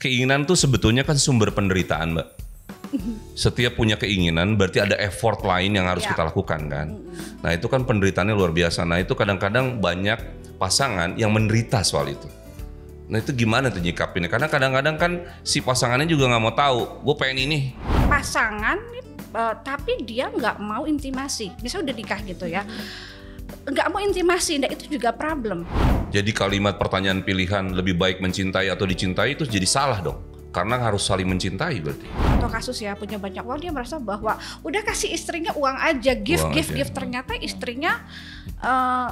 keinginan tuh sebetulnya kan sumber penderitaan, Mbak. Setiap punya keinginan berarti ada effort lain yang harus kita lakukan kan. Nah itu kan penderitaannya luar biasa. Nah itu kadang-kadang banyak pasangan yang menderita soal itu. Nah itu gimana tuh nyikapinnya? Karena kadang-kadang kan si pasangannya juga nggak mau tahu. Gue pengen ini. Pasangan tapi dia nggak mau intimasi. Misalnya udah nikah gitu ya, nggak mau intimasi. Nah itu juga problem. Jadi kalimat pertanyaan pilihan lebih baik mencintai atau dicintai itu jadi salah dong. Karena harus saling mencintai berarti. Atau kasus ya punya banyak uang, dia merasa bahwa udah kasih istrinya uang aja, gift. Ternyata istrinya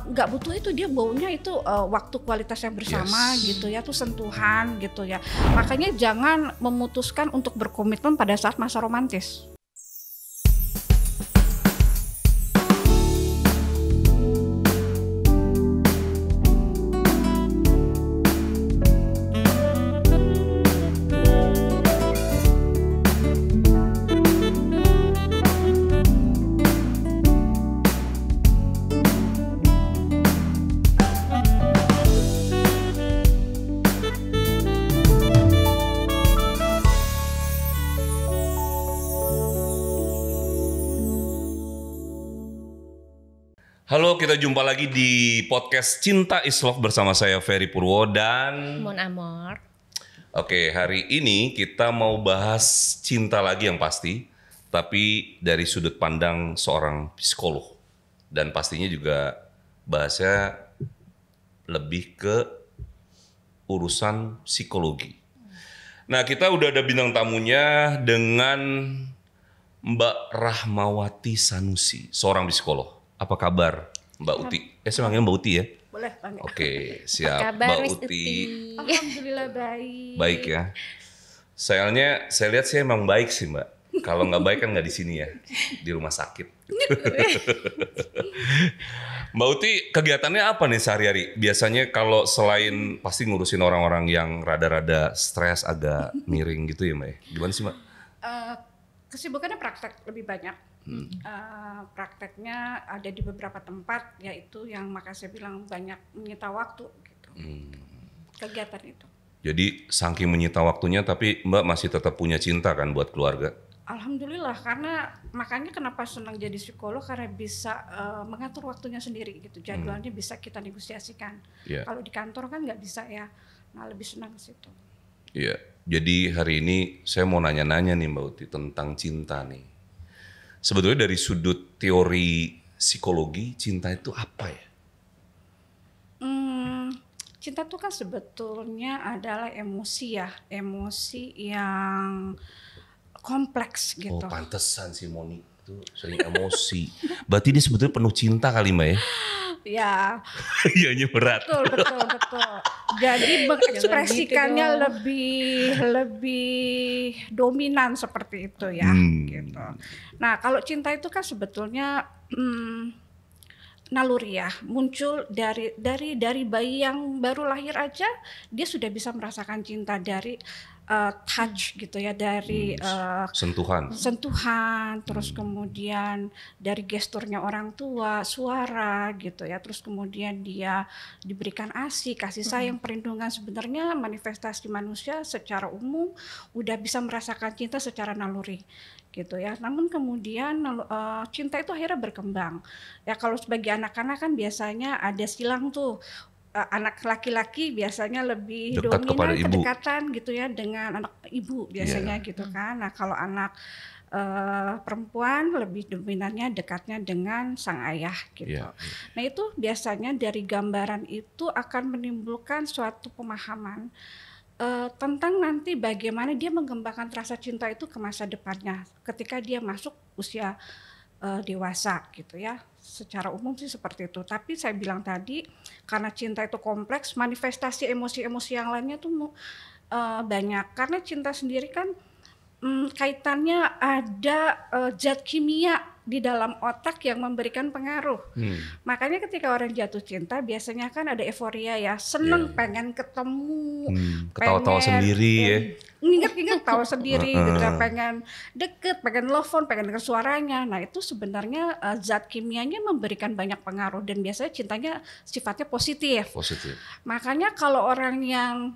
nggak butuh itu, dia maunya itu waktu kualitas yang bersama gitu ya, tuh sentuhan gitu ya. Makanya jangan memutuskan untuk berkomitmen pada saat masa romantis. Halo, kita jumpa lagi di podcast Cinta is Love bersama saya Ferry Purwo dan Mon Amor. Oke, hari ini kita mau bahas cinta lagi yang pasti, tapi dari sudut pandang seorang psikolog. Dan pastinya juga bahasnya lebih ke urusan psikologi. Nah, kita udah ada bintang tamunya dengan Mbak Rahmawati Sanusi, seorang psikolog. Apa kabar Mbak Uti? Saya manggilnya Mbak Uti ya? Boleh panggil. Oke, siap. Kabar, Mbak Miss Uti. Alhamdulillah baik. Baik ya. Saya lihat sih emang baik sih Mbak. Kalau nggak baik kan nggak di sini ya, di rumah sakit. Mbak Uti, kegiatannya apa nih sehari-hari? Biasanya kalau selain pasti ngurusin orang-orang yang rada-rada stres, agak miring gitu ya Mbak? Gimana sih Mbak? Kesibukannya praktek lebih banyak. Prakteknya ada di beberapa tempat, yaitu yang maka saya bilang banyak menyita waktu gitu. Kegiatan itu. Jadi saking menyita waktunya, tapi Mbak masih tetap punya cinta kan buat keluarga? Alhamdulillah, karena makanya kenapa senang jadi psikolog, karena bisa mengatur waktunya sendiri gitu. Jadwalnya bisa kita negosiasikan. Yeah. Kalau di kantor kan nggak bisa ya. Nah lebih senang ke situ. Iya. Jadi hari ini saya mau nanya-nanya nih Mbak Uti tentang cinta nih. Sebetulnya dari sudut teori psikologi, cinta itu apa ya? Cinta itu kan sebetulnya adalah emosi ya, emosi yang kompleks gitu. Oh pantesan si Moni itu sering emosi. Berarti dia sebetulnya penuh cinta kali Mbak ya? Ya. Iyanya berat. Betul. Jadi mengekspresikannya lebih dominan seperti itu ya. Gitu. Nah kalau cinta itu kan sebetulnya naluri ya, muncul dari bayi yang baru lahir aja dia sudah bisa merasakan cinta dari touch gitu ya, dari sentuhan, terus kemudian dari gesturnya orang tua, suara gitu ya, terus kemudian dia diberikan kasih sayang, perlindungan. Sebenarnya manifestasi manusia secara umum udah bisa merasakan cinta secara naluri gitu ya. Namun kemudian cinta itu akhirnya berkembang ya. Kalau sebagai anak-anak kan biasanya ada silang tuh. Anak laki-laki biasanya lebih dekat dominan, ibu. Kedekatan gitu ya dengan anak ibu biasanya gitu kan. Nah kalau anak perempuan lebih dominannya dekatnya dengan sang ayah gitu. Nah itu biasanya dari gambaran itu akan menimbulkan suatu pemahaman tentang nanti bagaimana dia mengembangkan rasa cinta itu ke masa depannya ketika dia masuk usia dewasa gitu ya. Secara umum sih seperti itu. Tapi saya bilang tadi karena cinta itu kompleks, manifestasi emosi-emosi yang lainnya tuh banyak. Karena cinta sendiri kan kaitannya ada zat kimia di dalam otak yang memberikan pengaruh. Makanya ketika orang jatuh cinta biasanya kan ada euforia ya, seneng, pengen ketemu, ketawa-tawa sendiri ya. Ingat tawa sendiri gitu, pengen deket, pengen telepon, pengen dengar suaranya. Nah itu sebenarnya zat kimianya memberikan banyak pengaruh dan biasanya cintanya sifatnya positif. Positif. Makanya kalau orang yang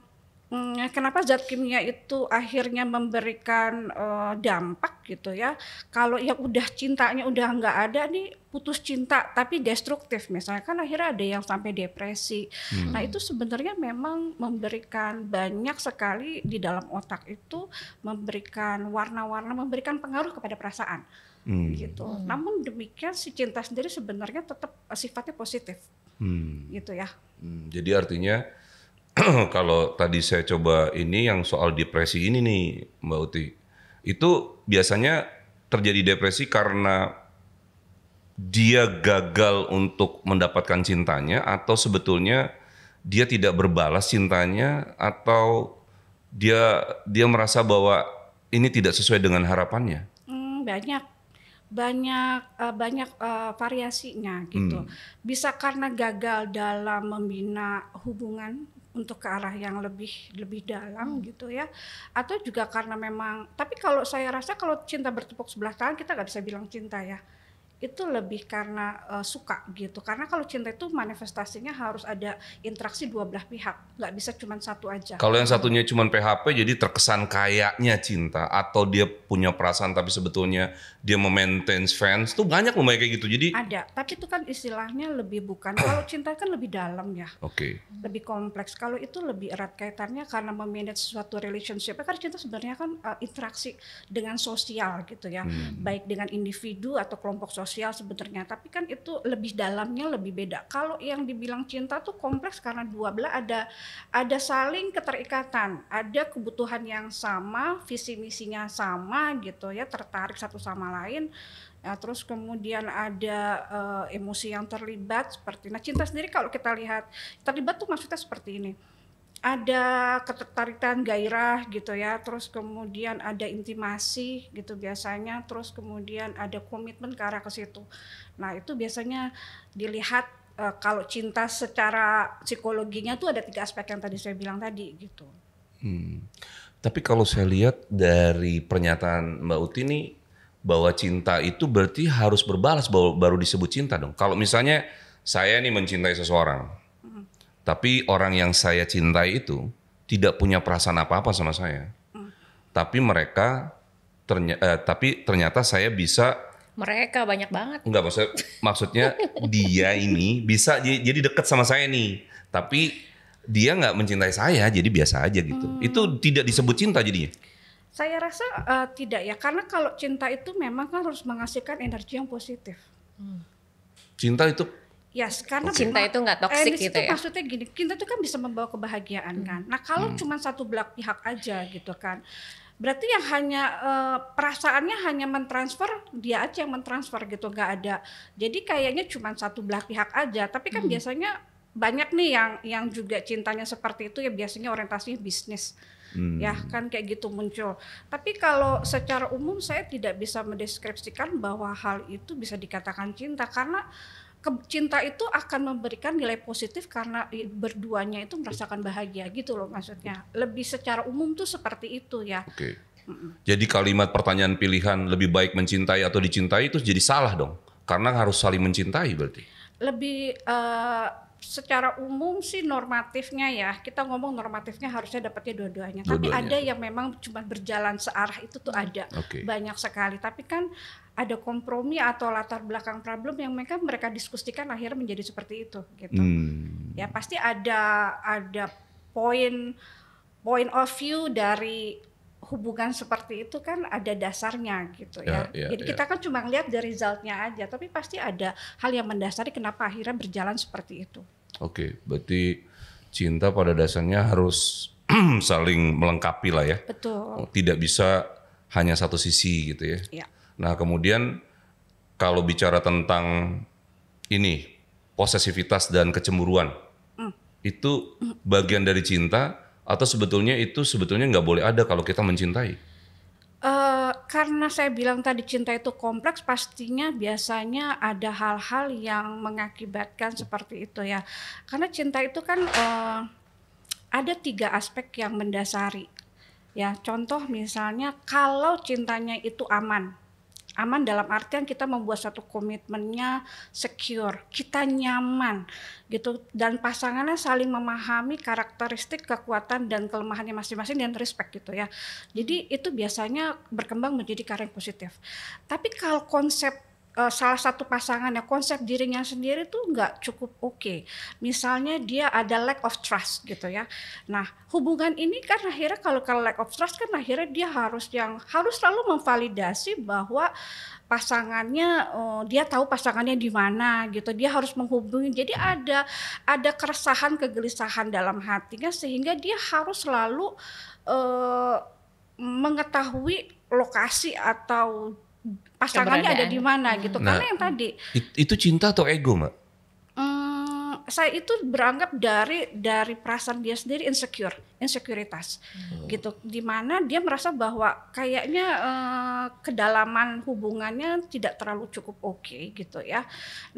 Kenapa zat kimia itu akhirnya memberikan dampak gitu ya. Kalau yang udah cintanya udah nggak ada nih, putus cinta tapi destruktif misalnya, kan akhirnya ada yang sampai depresi. Nah itu sebenarnya memang memberikan banyak sekali di dalam otak itu, memberikan warna-warna, memberikan pengaruh kepada perasaan gitu. Namun demikian si cinta sendiri sebenarnya tetap sifatnya positif gitu ya. Jadi artinya kalau tadi saya coba ini yang soal depresi ini nih Mbak Uti, itu biasanya terjadi depresi karena dia gagal untuk mendapatkan cintanya, atau sebetulnya dia tidak berbalas cintanya, atau dia merasa bahwa ini tidak sesuai dengan harapannya. Banyak banyak variasinya gitu. Bisa karena gagal dalam membina hubungan untuk ke arah yang lebih dalam gitu ya, atau juga karena memang, tapi kalau saya rasa kalau cinta bertepuk sebelah tangan kita nggak bisa bilang cinta ya, itu lebih karena suka gitu. Karena kalau cinta itu manifestasinya harus ada interaksi dua belah pihak, nggak bisa cuma satu aja. Kalau yang satunya cuma PHP jadi terkesan kayaknya cinta, atau dia punya perasaan tapi sebetulnya dia memaintain fans, tuh banyak loh kayak gitu. Jadi ada, tapi itu kan istilahnya lebih bukan. Kalau cinta kan lebih dalam ya, lebih kompleks. Kalau itu lebih erat kaitannya karena memanage suatu relationship. Karena cinta sebenarnya kan interaksi dengan sosial gitu ya, baik dengan individu atau kelompok sosial sebenarnya. Tapi kan itu lebih dalamnya, lebih beda. Kalau yang dibilang cinta tuh kompleks karena dua belah ada saling keterikatan, ada kebutuhan yang sama, visi misinya sama gitu ya, tertarik satu sama lain. Ya, terus kemudian ada emosi yang terlibat seperti. Nah cinta sendiri kalau kita lihat terlibat tuh maksudnya seperti ini. Ada ketertarikan, gairah gitu ya, terus kemudian ada intimasi gitu biasanya, terus kemudian ada komitmen ke arah ke situ. Nah itu biasanya dilihat kalau cinta secara psikologinya tuh ada 3 aspek yang tadi saya bilang tadi gitu. Tapi kalau saya lihat dari pernyataan Mbak Uti nih, bahwa cinta itu berarti harus berbalas baru disebut cinta dong. Kalau misalnya saya nih mencintai seseorang, tapi orang yang saya cintai itu tidak punya perasaan apa-apa sama saya, tapi ternyata saya bisa. Mereka banyak banget. Enggak, maksudnya dia ini bisa jadi dekat sama saya nih, tapi dia nggak mencintai saya, jadi biasa aja gitu. Itu tidak disebut cinta jadinya. Saya rasa tidak ya, karena kalau cinta itu memang kan harus menghasilkan energi yang positif. Cinta itu? Yes, karena cinta itu nggak toksik gitu ya. Maksudnya gini, cinta itu kan bisa membawa kebahagiaan kan. Nah kalau cuma satu belah pihak aja gitu kan, berarti yang hanya perasaannya hanya mentransfer, dia aja yang mentransfer gitu, nggak ada. Jadi kayaknya cuma satu belah pihak aja, tapi kan biasanya banyak nih yang juga cintanya seperti itu ya, biasanya orientasinya bisnis. Ya kan kayak gitu muncul. Tapi kalau secara umum saya tidak bisa mendeskripsikan bahwa hal itu bisa dikatakan cinta, karena cinta itu akan memberikan nilai positif karena berduanya itu merasakan bahagia gitu loh maksudnya. Lebih secara umum tuh seperti itu ya. Oke. Jadi kalimat pertanyaan pilihan lebih baik mencintai atau dicintai itu jadi salah dong, karena harus saling mencintai berarti. Lebih secara umum sih normatifnya ya, kita ngomong normatifnya harusnya dapatnya dua-duanya. Tapi ada yang memang cuma berjalan searah itu tuh ada banyak sekali. Tapi kan ada kompromi atau latar belakang problem yang mereka diskusikan akhirnya menjadi seperti itu gitu. Ya pasti ada point of view dari hubungan seperti itu kan ada dasarnya gitu ya. Jadi kita kan cuma lihat dari resultnya aja, tapi pasti ada hal yang mendasari kenapa akhirnya berjalan seperti itu. Oke, berarti cinta pada dasarnya harus saling melengkapi lah ya. Betul. Tidak bisa hanya satu sisi gitu ya. Ya. Nah kemudian kalau bicara tentang ini posesivitas dan kecemburuan, itu bagian dari cinta atau sebetulnya nggak boleh ada kalau kita mencintai? Karena saya bilang tadi cinta itu kompleks, pastinya biasanya ada hal-hal yang mengakibatkan seperti itu ya. Karena cinta itu kan ada 3 aspek yang mendasari. Ya, contoh misalnya kalau cintanya itu aman, Aman dalam artian kita membuat satu komitmennya secure, kita nyaman gitu, dan pasangannya saling memahami karakteristik, kekuatan dan kelemahannya masing-masing dan respect gitu ya. Jadi itu biasanya berkembang menjadi karir yang positif. Tapi kalau konsep salah satu pasangannya konsep dirinya sendiri tuh nggak cukup oke. Misalnya dia ada lack of trust gitu ya. Nah hubungan ini kan akhirnya kalau lack of trust kan akhirnya dia harus selalu memvalidasi bahwa pasangannya, dia tahu pasangannya di mana gitu, dia harus menghubungi. Jadi ada keresahan, kegelisahan dalam hatinya sehingga dia harus selalu mengetahui lokasi atau pasangannya ada di mana gitu. Nah, karena yang tadi itu cinta atau ego, Mbak? Saya itu beranggap dari perasaan dia sendiri insekuritas gitu, dimana dia merasa bahwa kayaknya kedalaman hubungannya tidak terlalu cukup oke gitu ya.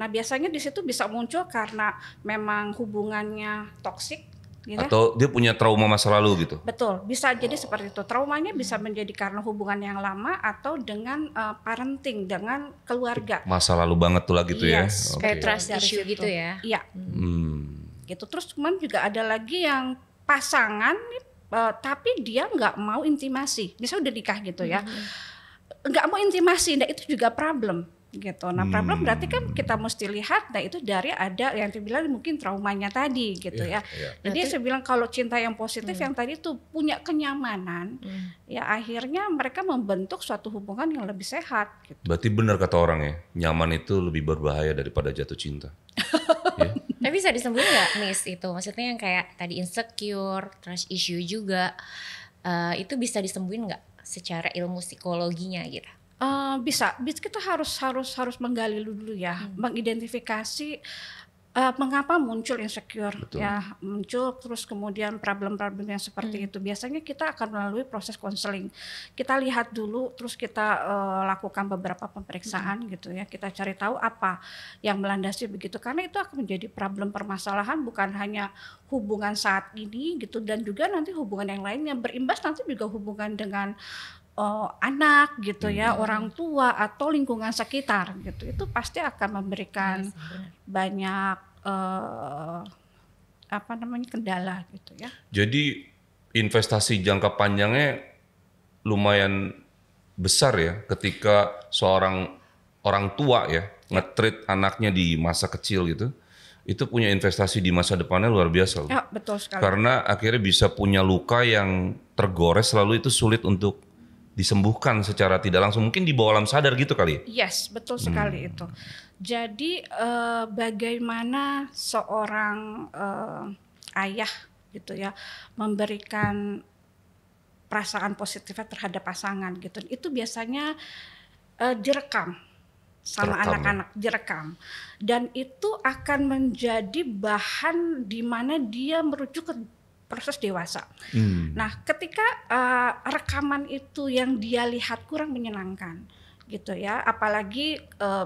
Nah biasanya di situ bisa muncul karena memang hubungannya toksik. Gitu. Atau dia punya trauma masa lalu gitu? Betul, bisa jadi seperti itu. Traumanya bisa menjadi karena hubungan yang lama atau dengan parenting, dengan keluarga. Masa lalu banget tuh lah gitu ya? Kayak trust issue gitu ya? Iya. Gitu. Terus kemudian juga ada lagi yang pasangan tapi dia nggak mau intimasi. Misalnya udah nikah gitu ya, nggak mau intimasi, nah itu juga problem. Gitu. Nah problem berarti kan kita mesti lihat, nah itu dari ada yang dibilang mungkin traumanya tadi gitu ya. Jadi saya bilang kalau cinta yang positif yang tadi tuh punya kenyamanan, ya akhirnya mereka membentuk suatu hubungan yang lebih sehat. Gitu. Berarti benar kata orang ya, nyaman itu lebih berbahaya daripada jatuh cinta. Ya? Tapi bisa disembuhin nggak Miss itu? Maksudnya yang kayak tadi insecure, trust issue juga, itu bisa disembuhin nggak secara ilmu psikologinya gitu? Bisa kita harus menggali dulu ya, mengidentifikasi mengapa muncul insecure. Betul. Ya, muncul terus kemudian problem-problem yang seperti itu. Biasanya kita akan melalui proses konseling. Kita lihat dulu, terus kita lakukan beberapa pemeriksaan gitu ya. Kita cari tahu apa yang melandasi begitu, karena itu akan menjadi problem permasalahan bukan hanya hubungan saat ini gitu, dan juga nanti hubungan yang lainnya, berimbas nanti juga hubungan dengan anak gitu ya, orang tua atau lingkungan sekitar gitu. Itu pasti akan memberikan banyak kendala gitu ya. Jadi investasi jangka panjangnya lumayan besar ya ketika seorang orang tua ya nge-treat anaknya di masa kecil gitu. Itu punya investasi di masa depannya luar biasa loh. Ya, betul sekali. Karena akhirnya bisa punya luka yang tergores lalu itu sulit untuk disembuhkan secara tidak langsung, mungkin di bawah alam sadar gitu kali ya? Yes, betul sekali itu. Jadi bagaimana seorang ayah gitu ya memberikan perasaan positifnya terhadap pasangan gitu, itu biasanya direkam sama anak-anak, direkam, dan itu akan menjadi bahan di mana dia merujuk ke proses dewasa. Nah, ketika rekaman itu yang dia lihat kurang menyenangkan, gitu ya, apalagi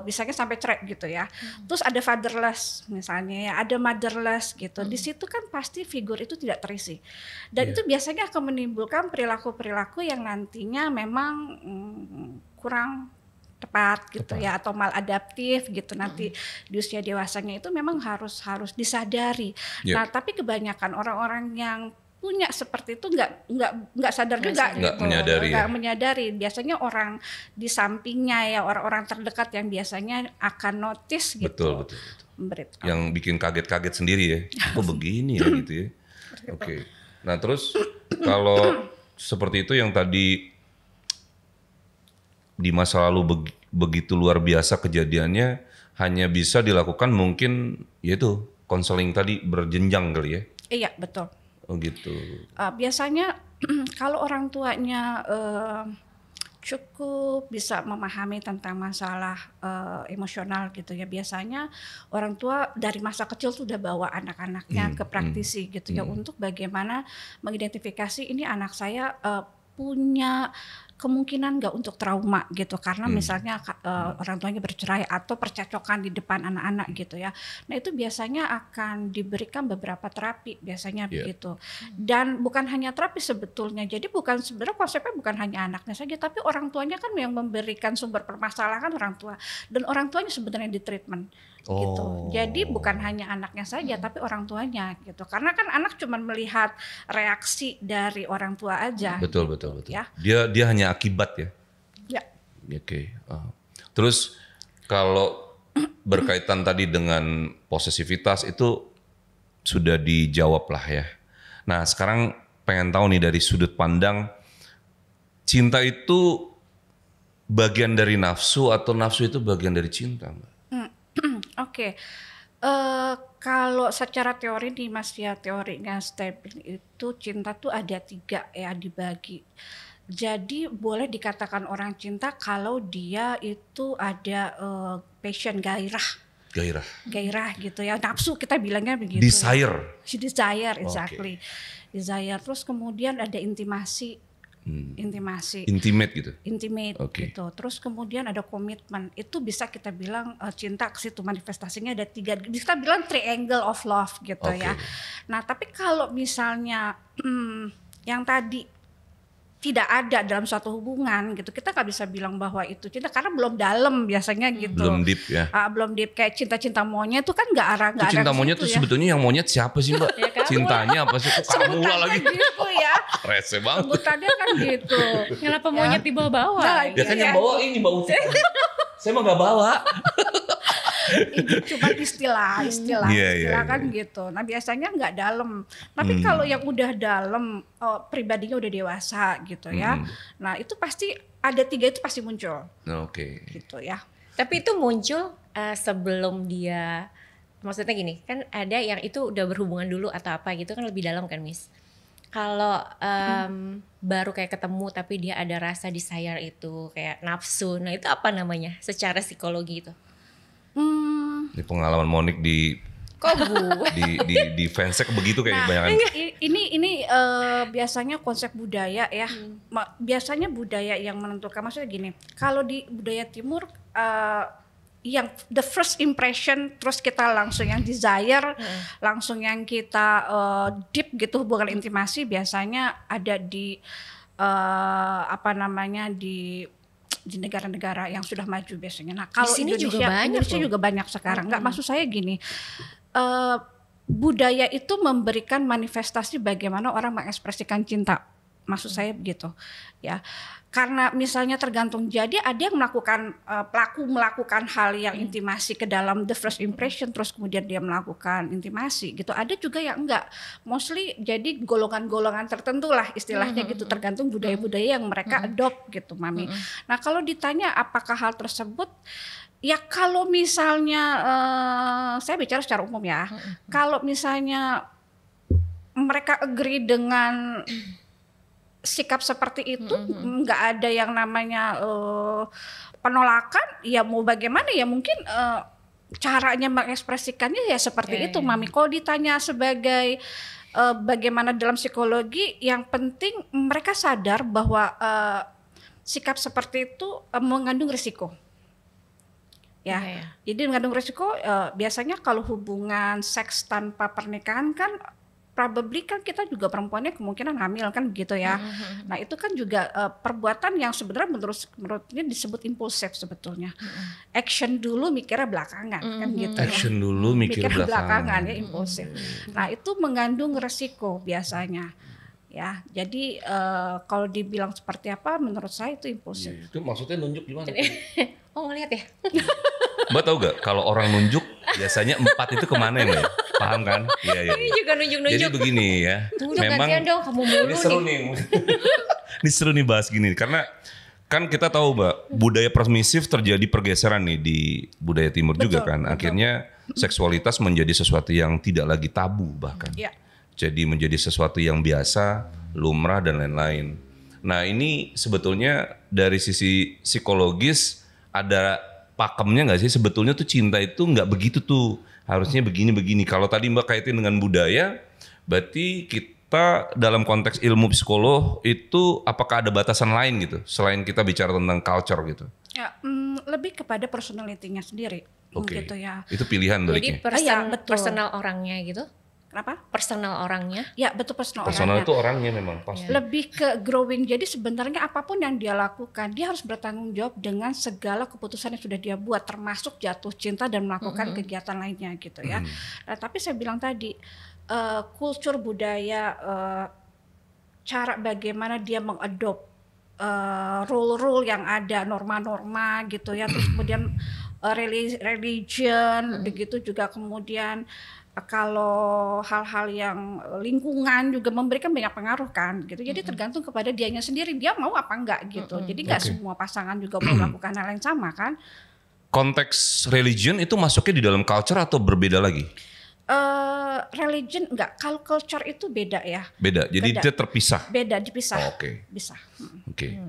misalnya sampai cerai gitu ya. Terus ada fatherless misalnya ya, ada motherless gitu. Di situ kan pasti figur itu tidak terisi. Dan itu biasanya akan menimbulkan perilaku-perilaku yang nantinya memang kurang tepat gitu ya, atau maladaptif gitu nanti di usia dewasanya. Itu memang harus disadari. Nah tapi kebanyakan orang-orang yang punya seperti itu nggak sadar juga gitu, nggak menyadari. Biasanya orang di sampingnya ya, orang-orang terdekat yang biasanya akan notice gitu. Betul. Yang bikin kaget-kaget sendiri ya, kok begini ya gitu ya. Oke. Nah terus kalau seperti itu yang tadi di masa lalu begitu luar biasa kejadiannya, hanya bisa dilakukan mungkin yaitu konseling tadi berjenjang kali ya? Iya betul. Oh gitu. Biasanya kalau orang tuanya cukup bisa memahami tentang masalah emosional gitu ya, biasanya orang tua dari masa kecil sudah bawa anak-anaknya ke praktisi gitu ya, untuk bagaimana mengidentifikasi ini anak saya punya kemungkinan nggak untuk trauma gitu, karena misalnya orang tuanya bercerai atau percecokan di depan anak-anak gitu ya. Nah itu biasanya akan diberikan beberapa terapi biasanya begitu. Dan bukan hanya terapi sebetulnya, jadi sebenarnya konsepnya bukan hanya anaknya saja, tapi orang tuanya kan yang memberikan sumber permasalahan orang tua, dan orang tuanya sebenarnya di treatment. Gitu. Jadi bukan hanya anaknya saja tapi orang tuanya gitu. Karena kan anak cuma melihat reaksi dari orang tua aja. Betul, gitu, betul. Ya. Dia hanya akibat ya. Ya. Oke. Terus kalau berkaitan tadi dengan posesivitas itu sudah dijawab lah ya. Nah, sekarang pengen tahu nih dari sudut pandang, cinta itu bagian dari nafsu atau nafsu itu bagian dari cinta, Mbak? Oke. Kalau secara teori nih Mas ya, teorinya Stephen itu cinta tuh ada 3 ya dibagi. Jadi boleh dikatakan orang cinta kalau dia itu ada passion, gairah gitu ya, nafsu kita bilangnya begitu. Desire. Ya. Desire, exactly. Desire. Terus kemudian ada intimate gitu. Gitu. Terus kemudian ada komitmen. Itu bisa kita bilang cinta ke situ, manifestasinya ada 3. Bisa kita bilang triangle of love gitu ya. Nah, tapi kalau misalnya yang tadi tidak ada dalam suatu hubungan gitu, kita nggak bisa bilang bahwa itu cinta karena belum dalam biasanya gitu. Belum deep ya. Belum deep, kayak cinta monyet itu kan nggak ada. Cinta monyet tuh ya. sebetulnya yang monyet siapa sih Mbak? Ya, cintanya apa sih? Kamu lagi. Gitu ya. Rese banget. Sebutannya kan gitu. Kenapa monyet dibawa-bawa? Nah, ya kan yang bawa ini bau. Saya mah nggak bawa. Itu cuma istilah kan gitu. Nah biasanya nggak dalam. Tapi kalau yang udah dalam, pribadinya udah dewasa gitu ya. Nah itu pasti ada 3 itu pasti muncul. Gitu ya. Tapi itu muncul sebelum dia, maksudnya gini, kan ada yang itu udah berhubungan dulu atau apa gitu kan lebih dalam kan Miss. Kalau baru kayak ketemu tapi dia ada rasa desire itu kayak nafsu, nah itu apa namanya secara psikologi itu? Ini pengalaman Monik di fansek begitu kayak kebanyakan. Ini biasanya konsep budaya ya. Biasanya budaya yang menentukan, maksudnya gini. Kalau di budaya timur yang the first impression terus kita langsung yang desire, langsung yang kita deep gitu hubungan intimasi biasanya ada di di negara-negara yang sudah maju biasanya. Nah kalau Indonesia juga banyak sekarang. Nggak, maksud saya gini, budaya itu memberikan manifestasi bagaimana orang mengekspresikan cinta. Maksud saya begitu, ya. Karena misalnya tergantung, jadi ada yang pelaku melakukan hal yang intimasi ke dalam the first impression, terus kemudian dia melakukan intimasi gitu. Ada juga yang enggak, mostly jadi golongan-golongan tertentu lah istilahnya gitu, tergantung budaya-budaya yang mereka adopt gitu, Mami. Nah kalau ditanya apakah hal tersebut, ya kalau misalnya, saya bicara secara umum ya, kalau misalnya mereka agree dengan sikap seperti itu, nggak ada yang namanya penolakan, ya mau bagaimana ya mungkin caranya mengekspresikannya ya seperti itu, Mami. Kalau ditanya sebagai bagaimana dalam psikologi, yang penting mereka sadar bahwa sikap seperti itu mengandung risiko. Ya, jadi mengandung risiko biasanya kalau hubungan seks tanpa pernikahan kan probably kan kita juga perempuannya kemungkinan hamil kan begitu ya. Nah itu kan juga perbuatan yang sebenarnya menurutnya disebut impulsif sebetulnya. Action dulu mikirnya belakangan kan gitu. Action dulu mikir belakangan ya, impulsif. Nah itu mengandung resiko biasanya. Ya, jadi kalau dibilang seperti apa, menurut saya itu impulsif. Itu maksudnya nunjuk gimana? Oh ngeliat ya? Mbak tahu gak kalau orang nunjuk biasanya 4 itu kemana ya Mbak? Paham kan? Iya. Ini juga nunjuk-nunjuk. Jadi begini ya. Tunjuk gantian dong, kamu mulu ini seru nih. Ini seru nih bahas gini karena kan kita tahu Mbak, budaya permisif terjadi pergeseran nih di budaya timur juga kan. Akhirnya seksualitas menjadi sesuatu yang tidak lagi tabu bahkan. Ya. Jadi menjadi sesuatu yang biasa, lumrah dan lain-lain. Nah ini sebetulnya dari sisi psikologis ada pakemnya nggak sih? Sebetulnya tuh cinta itu nggak begitu tuh. Harusnya begini-begini. Kalau tadi Mbak kaitin dengan budaya, berarti kita dalam konteks ilmu psikolog itu apakah ada batasan lain gitu selain kita bicara tentang culture gitu? Ya, lebih kepada personality-nya sendiri, gitu ya. Itu pilihan Jadi baliknya. personal orangnya gitu? Kenapa? Personal orangnya? Ya betul, personal Personal orangnya. itu orangnya memang pasti. Lebih ke growing. Jadi sebenarnya apapun yang dia lakukan, dia harus bertanggung jawab dengan segala keputusan yang sudah dia buat, termasuk jatuh cinta dan melakukan kegiatan lainnya gitu ya. Nah, tapi saya bilang tadi, kultur budaya, cara bagaimana dia mengadop rule-rule yang ada, norma-norma gitu ya, terus kemudian religion, begitu juga kemudian kalau hal-hal yang lingkungan juga memberikan banyak pengaruh kan gitu. Jadi tergantung kepada dianya sendiri, dia mau apa enggak gitu. Jadi enggak semua pasangan juga mau melakukan hal yang sama kan. Konteks religion itu masuknya di dalam culture atau berbeda lagi? Religion enggak, kalau culture itu beda ya. Beda, jadi dia terpisah? Beda, dipisah. Oke. Bisa.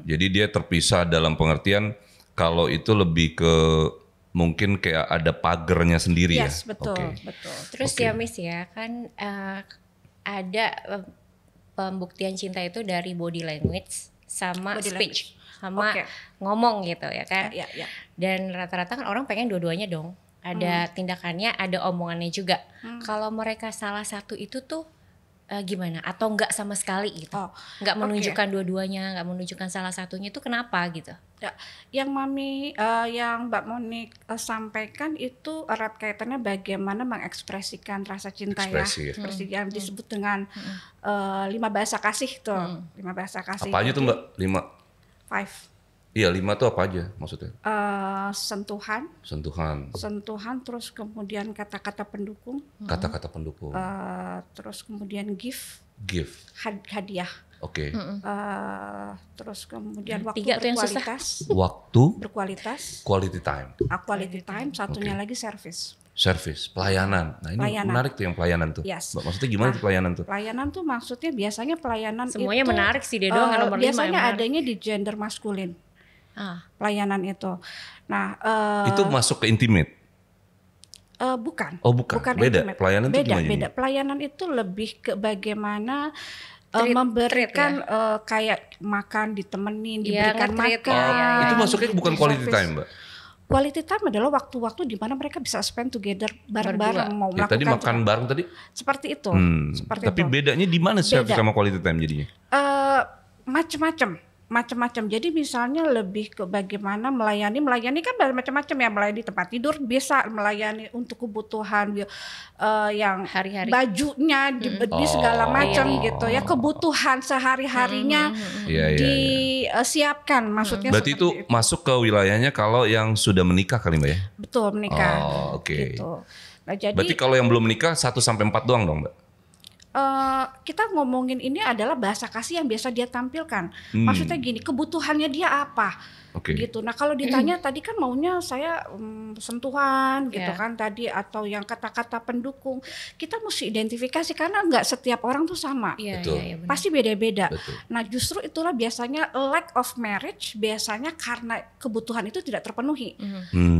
Jadi dia terpisah dalam pengertian kalau itu lebih ke mungkin kayak ada pagernya sendiri ya? Yes, betul, betul. Terus ya Miss ya, kan ada pembuktian cinta itu dari body language sama speech. Sama ngomong gitu ya kan. Dan rata-rata kan orang pengen dua-duanya dong. Ada tindakannya, ada omongannya juga. Kalau mereka salah satu itu tuh gimana? Atau enggak sama sekali gitu? Enggak menunjukkan dua-duanya, enggak menunjukkan salah satunya itu kenapa gitu? Ya, yang yang Mbak Monik sampaikan itu erat kaitannya bagaimana mengekspresikan rasa cinta ya. Ekspresi yang disebut dengan 5 bahasa kasih tuh. 5 bahasa kasih. Apa aja tuh Mbak? 5. Iya 5 tuh apa aja maksudnya? Sentuhan, terus kemudian kata-kata pendukung. Kata-kata pendukung. Terus kemudian gift. Hadiah. Oke. Terus kemudian waktu 3 berkualitas. Waktu berkualitas. Quality time. Quality time. Satunya lagi service. Pelayanan. Nah ini menarik tuh yang pelayanan tuh. Yes. Maksudnya gimana tuh pelayanan tuh? Pelayanan tuh maksudnya biasanya pelayanan semuanya itu menarik sih dia doang nomor 5 biasanya adanya di gender maskulin. Pelayanan itu. Nah, itu masuk ke intimate? Bukan. Oh bukan. Beda. Intimate. Pelayanan itu gimana? Beda. Pelayanan itu lebih ke bagaimana memberikan kayak makan, ditemenin, diberikan makan. Itu masuknya bukan quality time, Mbak? Quality time adalah waktu-waktu di mana mereka bisa spend together bareng-bareng mau melakukan. Tadi makan bareng tadi? Seperti itu. Tapi bedanya di mana service sama quality time jadinya? Macam-macam. Jadi misalnya lebih ke bagaimana melayani kan macam-macam ya, melayani tempat tidur bisa, melayani untuk kebutuhan yang hari-hari bajunya di segala macam gitu ya, kebutuhan sehari-harinya disiapkan maksudnya. Berarti itu masuk ke wilayahnya kalau yang sudah menikah kali Mbak ya? Betul, menikah. Oke. Gitu. Nah, jadi berarti kalau yang belum menikah 1 sampai 4 doang dong Mbak? Kita ngomongin ini adalah bahasa kasih yang biasa dia tampilkan. Maksudnya gini, kebutuhannya dia apa? Gitu. Nah kalau ditanya tadi kan maunya saya sentuhan gitu kan tadi, atau yang kata-kata pendukung, kita mesti identifikasi karena nggak setiap orang tuh sama. Pasti beda-beda. Nah justru itulah biasanya lack of marriage biasanya karena kebutuhan itu tidak terpenuhi.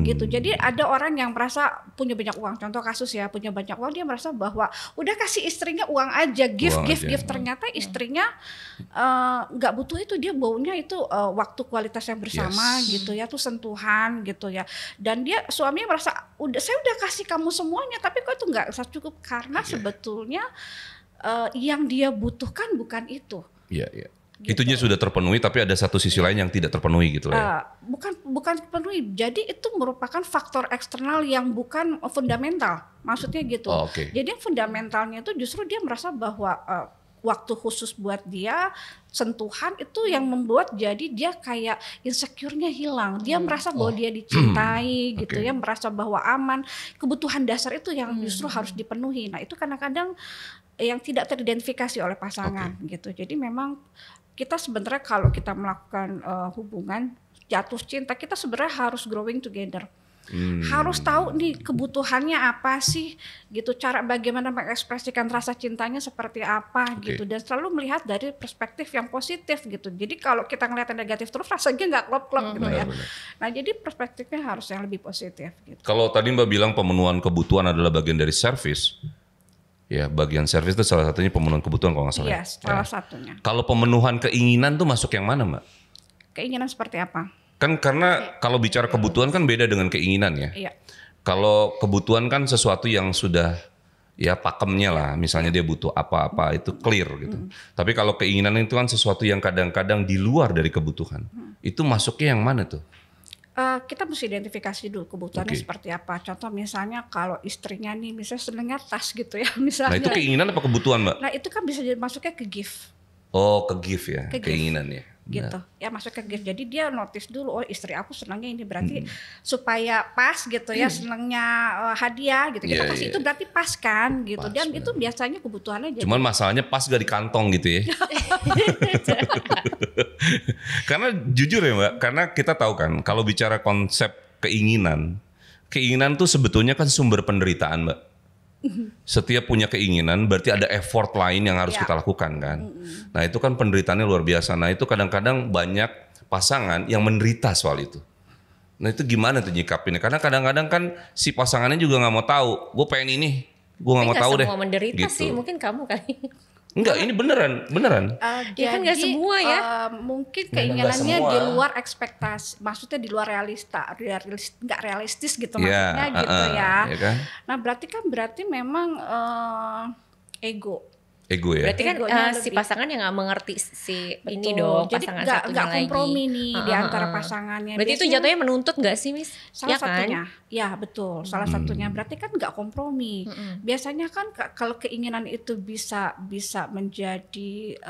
Gitu. Jadi ada orang yang merasa punya banyak uang, contoh kasus ya, punya banyak uang, dia merasa bahwa udah kasih istrinya uang aja, gift. Ternyata istrinya nggak butuh itu, dia baunya itu waktu kualitas yang bersama gitu ya, tuh sentuhan gitu ya. Dan dia suaminya merasa saya udah kasih kamu semuanya tapi kok itu nggak cukup, karena sebetulnya yang dia butuhkan bukan itu. Gitu. Itunya sudah terpenuhi tapi ada satu sisi lain yang tidak terpenuhi gitu ya. Bukan terpenuhi. Jadi itu merupakan faktor eksternal yang bukan fundamental. Maksudnya gitu. Jadi yang fundamentalnya itu justru dia merasa bahwa waktu khusus buat dia, sentuhan itu yang membuat jadi dia kayak insecure-nya hilang. Dia merasa bahwa dia dicintai gitu ya, merasa bahwa aman. Kebutuhan dasar itu yang justru harus dipenuhi. Nah, itu kadang-kadang yang tidak teridentifikasi oleh pasangan gitu. Jadi memang kita sebenarnya kalau kita melakukan hubungan jatuh cinta, kita sebenarnya harus growing together. Harus tahu nih kebutuhannya apa sih gitu, cara bagaimana mengekspresikan rasa cintanya seperti apa gitu, dan selalu melihat dari perspektif yang positif gitu. Jadi kalau kita ngeliat yang negatif terus rasanya nggak klop-klop gitu ya. Nah jadi perspektifnya harus yang lebih positif gitu. Kalau tadi Mbak bilang pemenuhan kebutuhan adalah bagian dari service, Ya, bagian servis itu salah satunya pemenuhan kebutuhan kalau nggak salah. Iya, salah satunya. Kalau pemenuhan keinginan tuh masuk yang mana, Mbak? Keinginan seperti apa? Kan karena kalau bicara kebutuhan kan beda dengan keinginan ya. Iya. Kalau kebutuhan kan sesuatu yang sudah ya pakemnya lah, misalnya dia butuh apa-apa itu clear gitu. Tapi kalau keinginan itu kan sesuatu yang kadang-kadang di luar dari kebutuhan. Itu masuknya yang mana tuh? Kita mesti identifikasi dulu kebutuhannya seperti apa. Contoh misalnya kalau istrinya nih misalnya senengnya tas gitu ya misalnya. Nah itu keinginan apa kebutuhan, Mbak? Nah itu kan bisa masuknya ke gift. Oh, ke gift ya, keinginan ya. Gitu ya, masuk ke gift. Jadi dia notice dulu, oh istri aku senangnya ini, berarti supaya pas gitu ya, senangnya hadiah gitu, kita kasih itu berarti pas kan gitu. Dan itu biasanya kebutuhannya jadi. Cuman masalahnya pas gak di kantong gitu ya. Karena jujur ya Mbak, karena kita tahu kan kalau bicara konsep keinginan tuh sebetulnya kan sumber penderitaan Mbak. Setiap punya keinginan berarti ada effort lain yang harus kita lakukan kan. Nah itu kan penderitaannya luar biasa. Nah itu kadang-kadang banyak pasangan yang menderita soal itu. Nah itu gimana tuh nyikapinnya? Karena kadang-kadang kan si pasangannya juga nggak mau tahu. Gue pengen ini, gue nggak mau tahu deh. Semua menderita gitu. sih, mungkin kamu kali. Enggak, ini beneran. Jadi kan nggak semua ya. Mungkin keinginannya di luar ekspektasi, maksudnya di luar nggak realistis gitu maksudnya gitu ya. Kan? Nah berarti memang ego ya. Berarti kan si pasangan yang nggak mengerti si betul. ini dong, jadi pasangan satunya lagi. Jadi nggak kompromi nih di antara pasangannya. Berarti itu jatuhnya menuntut nggak sih, Miss? Salah ya satunya, kan? ya betul. Salah satunya berarti kan nggak kompromi. Biasanya kan kalau keinginan itu bisa menjadi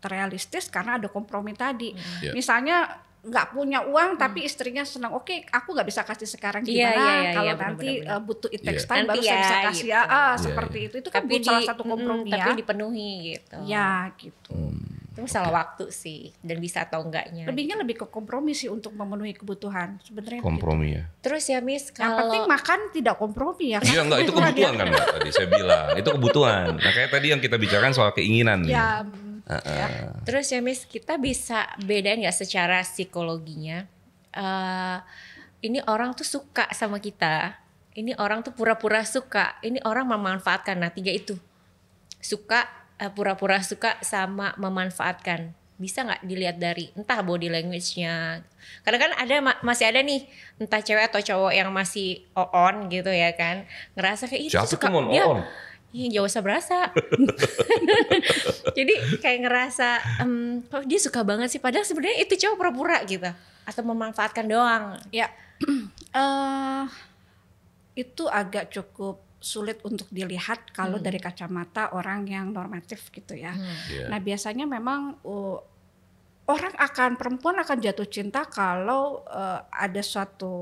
terrealistis karena ada kompromi tadi. Misalnya nggak punya uang tapi istrinya senang, oke aku nggak bisa kasih sekarang, gimana kalau nanti butuh it takes time baru saya bisa kasih gitu. Seperti itu kan salah satu kompromi ya, tapi dipenuhi gitu ya gitu. Itu masalah waktu sih, dan bisa atau enggaknya lebih ke kompromi sih untuk memenuhi kebutuhan sebenarnya kompromi gitu. Ya terus ya Miss, yang penting makan tidak kompromi ya kan? Iya enggak, itu kebutuhan kan Mbak, tadi saya bilang itu kebutuhan. Nah kayak tadi yang kita bicarakan soal keinginan nih ya. Terus ya Miss, kita bisa bedain nggak secara psikologinya, ini orang tuh suka sama kita, ini orang tuh pura-pura suka, ini orang memanfaatkan. Nah 3 itu, suka, pura-pura suka, sama memanfaatkan. Bisa nggak dilihat dari entah body language-nya. Karena kan masih ada nih entah cewek atau cowok yang masih on gitu ya kan, ngerasa kayak itu suka dia. Iya, jauh usah berasa. Jadi kayak ngerasa kok dia suka banget sih, padahal sebenarnya itu cowok pura-pura gitu atau memanfaatkan doang. Ya, itu agak cukup sulit untuk dilihat kalau dari kacamata orang yang normatif gitu ya. Nah biasanya memang perempuan akan jatuh cinta kalau ada suatu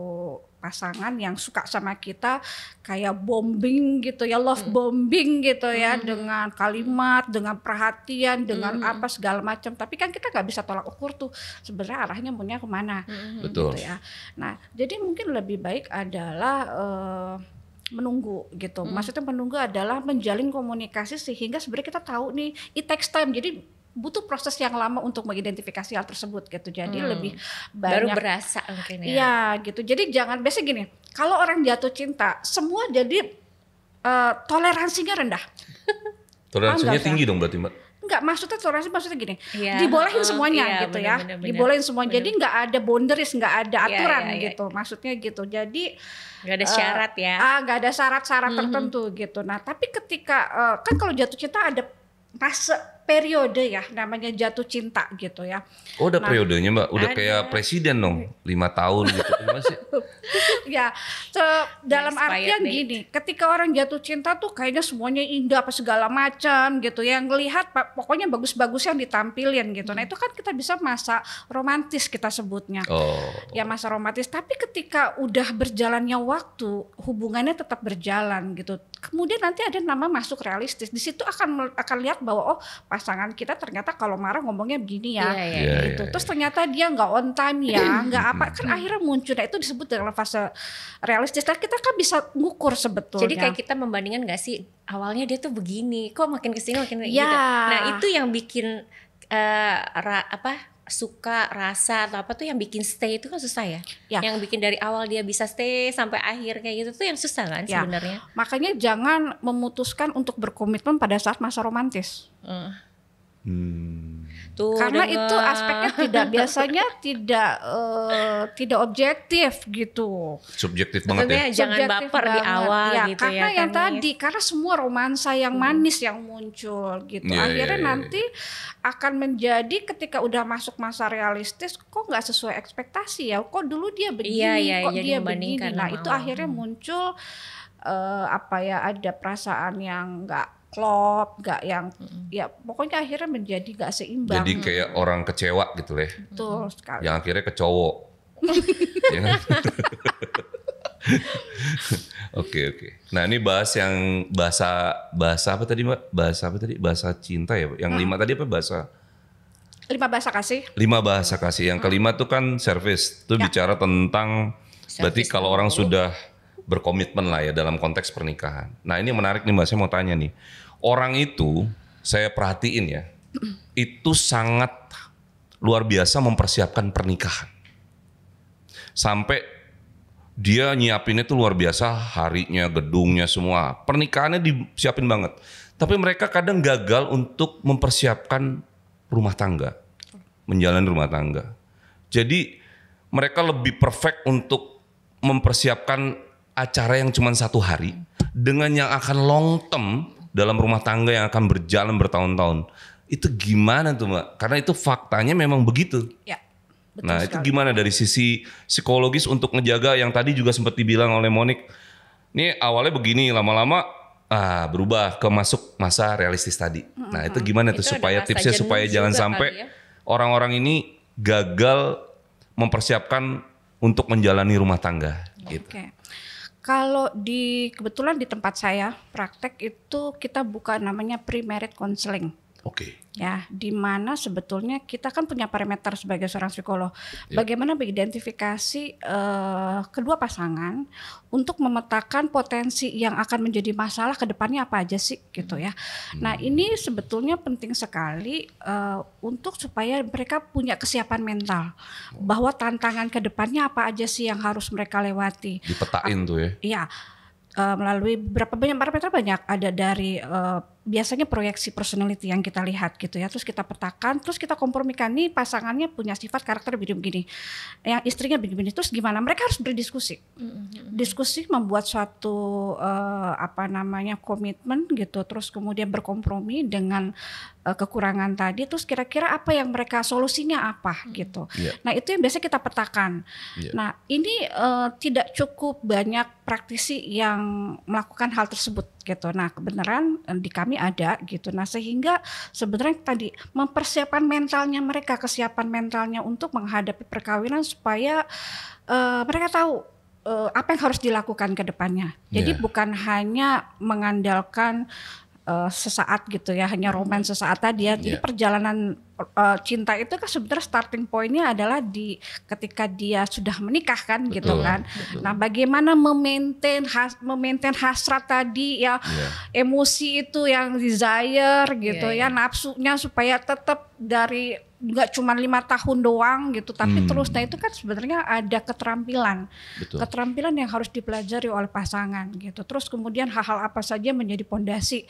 pasangan yang suka sama kita kayak bombing gitu ya, love bombing gitu ya, dengan kalimat, dengan perhatian, dengan apa segala macam. Tapi kan kita nggak bisa tolak ukur tuh sebenarnya arahnya maunya kemana. Betul. Gitu ya. Nah jadi mungkin lebih baik adalah menunggu gitu. Maksudnya menunggu adalah menjalin komunikasi sehingga sebenarnya kita tahu nih it takes time. Jadi butuh proses yang lama untuk mengidentifikasi hal tersebut gitu. Jadi lebih banyak. Baru berasa mungkin ya. Iya gitu. Jadi jangan, biasa gini, kalau orang jatuh cinta semua jadi toleransinya rendah. Toleransinya tinggi dong berarti Mbak? Enggak, maksudnya gini, dibolehin semuanya gitu ya. Dibolehin semua. Jadi nggak ada boundaries, nggak ada aturan gitu. Maksudnya gitu. Jadi nggak ada syarat ya. Nggak ada syarat-syarat tertentu gitu. Nah tapi ketika kan kalau jatuh cinta ada fase periode ya, namanya jatuh cinta gitu ya. Oh udah periodenya Mbak, udah kayak presiden dong, 5 tahun gitu. Ya, dalam artian gini, ketika orang jatuh cinta tuh kayaknya semuanya indah apa segala macam gitu ya, ngelihat pokoknya bagus-bagus yang ditampilin gitu. Nah itu kan kita bisa masa romantis kita sebutnya. Ya masa romantis, tapi ketika udah berjalannya waktu, hubungannya tetap berjalan gitu. Kemudian nanti ada nama masuk realistis. Di situ akan lihat bahwa pasangan kita ternyata kalau marah ngomongnya begini ya, gitu. Terus ternyata dia nggak on time ya, nggak apa, kan akhirnya muncul. Nah itu disebut dalam fase realistis. Nah kita kan bisa ngukur sebetulnya. Jadi kayak kita membandingkan nggak sih, awalnya dia tuh begini, kok makin kesini makin gitu. Nah itu yang bikin suka rasa atau apa tuh yang bikin stay itu kan susah ya. Ya. Yang bikin dari awal dia bisa stay sampai akhir kayak gitu tuh yang susah kan sebenarnya. Makanya jangan memutuskan untuk berkomitmen pada saat masa romantis. Tuh, karena itu aspeknya biasanya tidak objektif gitu. Subjektif banget ya. Jangan baper di awal ya, gitu karena ya. Yang tadi karena semua romansa yang manis yang muncul gitu. Akhirnya nanti akan menjadi ketika udah masuk masa realistis kok nggak sesuai ekspektasi ya. Kok dulu dia begini, kok dia begini. Nah, itu akhirnya muncul ada perasaan yang nggak klop, nggak yang ya pokoknya akhirnya menjadi nggak seimbang. Jadi kayak orang kecewa gitu ya. Betul sekali. Yang akhirnya ke cowok. Ya kan? Oke. Nah ini bahas apa tadi Mbak? Bahasa cinta ya. Yang 5 tadi apa bahasa? 5 bahasa kasih. 5 bahasa kasih. Yang kelima tuh kan service. Itu bicara tentang berarti kalau orang sudah berkomitmen lah ya dalam konteks pernikahan. Nah ini menarik nih Mbak, saya mau tanya nih. Orang itu saya perhatiin ya, itu sangat luar biasa mempersiapkan pernikahan. Sampai dia nyiapinnya tuh luar biasa, harinya, gedungnya semua. Pernikahannya disiapin banget. Tapi mereka kadang gagal untuk mempersiapkan rumah tangga. Menjalani rumah tangga. Jadi mereka lebih perfect untuk mempersiapkan acara yang cuma 1 hari dengan yang akan long term dalam rumah tangga yang akan berjalan bertahun-tahun. Itu gimana tuh Mbak? Karena itu faktanya memang begitu. Ya, betul nah sekali. Itu gimana dari sisi psikologis untuk ngejaga yang tadi juga sempat dibilang oleh Monik. Ini awalnya begini, lama-lama berubah ke masuk masa realistis tadi. Nah itu gimana tuh supaya tipsnya supaya jangan sampai orang-orang ini gagal mempersiapkan untuk menjalani rumah tangga. Gitu. Okay. Kalau kebetulan di tempat saya praktek itu kita buka namanya pre-marriage counseling. Oke. Ya, di mana sebetulnya kita kan punya parameter sebagai seorang psikolog. Bagaimana mengidentifikasi kedua pasangan untuk memetakan potensi yang akan menjadi masalah ke depannya apa aja sih gitu ya. Nah, ini sebetulnya penting sekali untuk supaya mereka punya kesiapan mental bahwa tantangan ke depannya apa aja sih yang harus mereka lewati. Dipetain tuh ya. Iya. Melalui berapa banyak parameter banyak ada dari biasanya proyeksi personality yang kita lihat gitu ya, terus kita petakan, terus kita kompromikan nih pasangannya punya sifat karakter begini-begini, yang istrinya begini-begini, terus gimana mereka harus berdiskusi, diskusi membuat suatu komitmen gitu, terus kemudian berkompromi dengan kekurangan tadi, terus kira-kira apa yang mereka solusinya apa gitu. Nah itu yang biasa kita petakan. Nah ini tidak cukup banyak praktisi yang melakukan hal tersebut gitu. Nah kebenaran di kami ada gitu. Nah sehingga sebenarnya tadi mempersiapkan mentalnya mereka, kesiapan mentalnya untuk menghadapi perkawinan supaya mereka tahu apa yang harus dilakukan ke depannya. Jadi bukan hanya mengandalkan sesaat gitu ya, hanya romans sesaat tadi ya. Jadi perjalanan cinta itu kan sebenarnya starting pointnya adalah ketika dia sudah menikah kan, gitu kan. Nah bagaimana memaintain hasrat tadi ya, emosi itu yang desire gitu ya, nafsunya supaya tetap dari nggak cuma 5 tahun doang gitu, tapi terus. Nah itu kan sebenarnya ada keterampilan yang harus dipelajari oleh pasangan gitu. Terus kemudian hal-hal apa saja menjadi pondasi.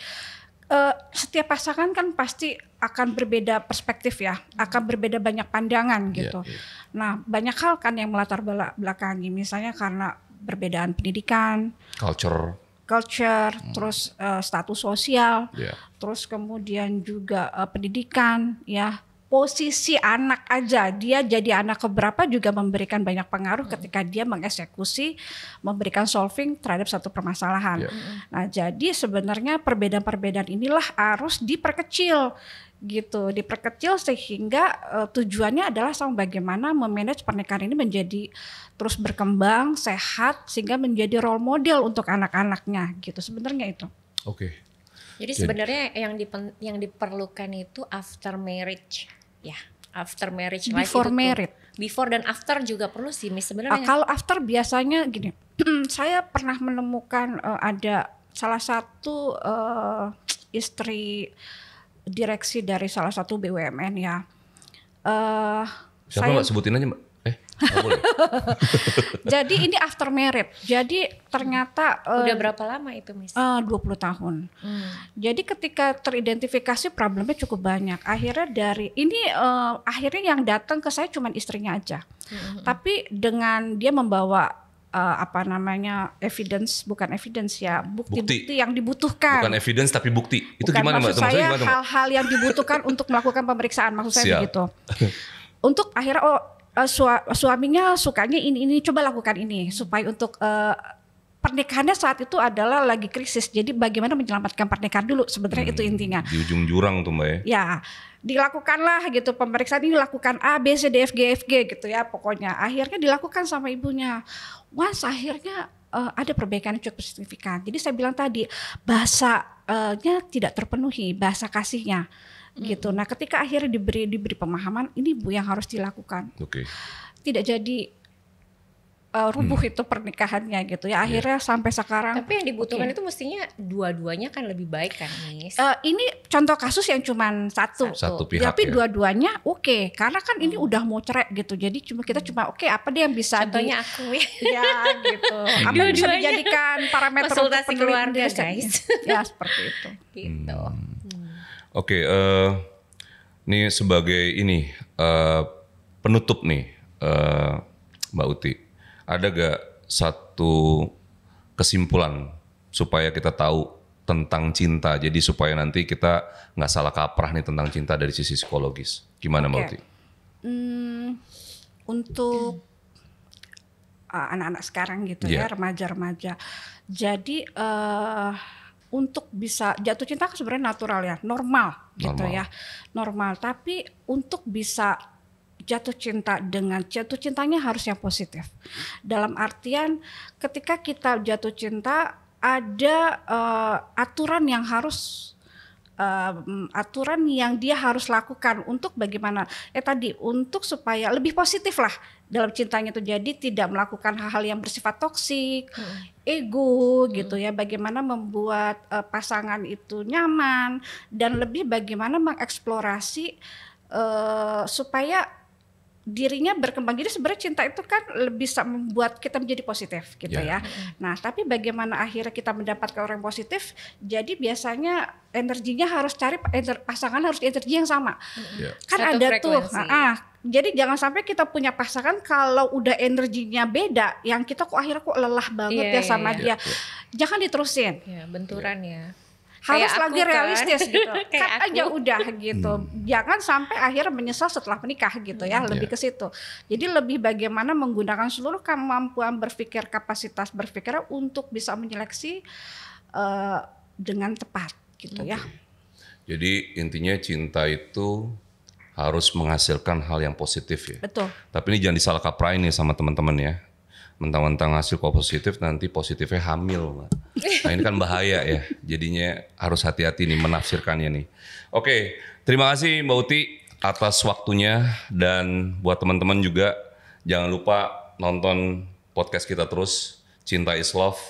Setiap pasangan kan pasti akan berbeda perspektif ya, akan berbeda banyak pandangan gitu. Nah banyak hal kan yang melatar belakangi, misalnya karena perbedaan pendidikan, culture, terus status sosial, terus kemudian juga pendidikan ya. Posisi anak aja, dia jadi anak keberapa juga memberikan banyak pengaruh ketika dia mengeksekusi, memberikan solving terhadap satu permasalahan. Nah jadi sebenarnya perbedaan-perbedaan inilah harus diperkecil gitu, diperkecil sehingga tujuannya adalah sama bagaimana memanage pernikahan ini menjadi terus berkembang, sehat, sehingga menjadi role model untuk anak-anaknya gitu, sebenarnya itu. Oke. Jadi sebenarnya yang diperlukan itu after marriage, ya, after marriage life. Before married. Before dan after juga perlu sih, Miss sebenarnya. Kalau after biasanya gini, saya pernah menemukan ada salah satu istri direksi dari salah satu BUMN ya. Siapa Mbak, sebutin aja Mbak. Nggak boleh. Jadi ini after married. Jadi ternyata udah berapa lama itu Miss? 20 tahun. Jadi ketika teridentifikasi problemnya cukup banyak. Akhirnya dari ini akhirnya yang datang ke saya cuma istrinya aja. Tapi dengan dia membawa evidence, bukan evidence ya, bukti-bukti yang dibutuhkan. Bukan evidence tapi bukti. Itu bukan, gimana Mbak? Maksud saya hal-hal yang dibutuhkan untuk melakukan pemeriksaan. Maksud saya begitu. Untuk akhirnya suaminya sukanya ini coba lakukan ini supaya untuk pernikahannya saat itu adalah lagi krisis. Jadi bagaimana menyelamatkan pernikahan dulu sebenarnya itu intinya. Di ujung jurang tuh Mbak ya. Ya, dilakukanlah gitu pemeriksaan ini, lakukan A, B, C, D, F, G, F, G gitu ya pokoknya. Akhirnya dilakukan sama ibunya. Akhirnya ada perbaikan yang cukup signifikan. Jadi saya bilang tadi bahasanya tidak terpenuhi, bahasa kasihnya. Gitu. Nah, ketika akhirnya diberi pemahaman, ini Bu yang harus dilakukan. Tidak jadi rubuh itu pernikahannya gitu ya. Akhirnya sampai sekarang. Tapi yang dibutuhkan itu mestinya dua-duanya kan lebih baik kan, Miss? Ini contoh kasus yang cuma satu pihak. Tapi dua-duanya oke. Karena kan ini udah mau cerai gitu. Jadi kita cuma apa dia yang bisa contohnya aku ya. Ya gitu. Apa yang bisa dijadikan parameter konsultasi untuk keluarga guys. Ya seperti itu. Gitu. Oke, ini sebagai penutup nih Mbak Uti, ada gak satu kesimpulan supaya kita tahu tentang cinta, jadi supaya nanti kita nggak salah kaprah nih tentang cinta dari sisi psikologis, gimana Mbak Uti? Untuk anak-anak sekarang gitu ya, remaja-remaja, jadi untuk bisa jatuh cinta kan sebenarnya natural ya, normal gitu ya, normal. Tapi untuk bisa jatuh cintanya harus yang positif. Dalam artian ketika kita jatuh cinta ada aturan yang dia harus lakukan untuk bagaimana tadi untuk supaya lebih positif lah dalam cintanya itu, jadi tidak melakukan hal-hal yang bersifat toksik, ego gitu ya, bagaimana membuat pasangan itu nyaman dan lebih bagaimana mengeksplorasi supaya dirinya berkembang. Jadi sebenarnya cinta itu kan bisa membuat kita menjadi positif gitu ya. Nah, tapi bagaimana akhirnya kita mendapatkan orang yang positif? Jadi biasanya energinya harus pasangan harus energi yang sama. Kan satu ada frekuensi. Jadi jangan sampai kita punya pasangan kalau udah energinya beda, yang kita akhirnya lelah banget sama dia. Jangan diterusin. Benturan ya. Harus kayak lagi realistis gitu. Kan aja udah gitu. Jangan sampai akhirnya menyesal setelah menikah gitu ya, lebih ke situ. Jadi lebih bagaimana menggunakan seluruh kemampuan berpikir, kapasitas berpikir untuk bisa menyeleksi dengan tepat gitu ya. Jadi intinya cinta itu harus menghasilkan hal yang positif ya. Betul. Tapi ini jangan disalah kaprain nih sama teman-teman ya. Mentang-mentang hasil kok positif, nanti positifnya hamil. Nah ini kan bahaya ya, jadinya harus hati-hati nih menafsirkannya nih. Oke, terima kasih Mbak Uti atas waktunya, dan buat teman-teman juga jangan lupa nonton podcast kita terus, Cinta is Love.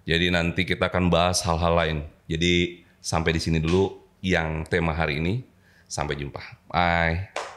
Jadi nanti kita akan bahas hal-hal lain. Jadi sampai di sini dulu yang tema hari ini. Sampai jumpa. Bye.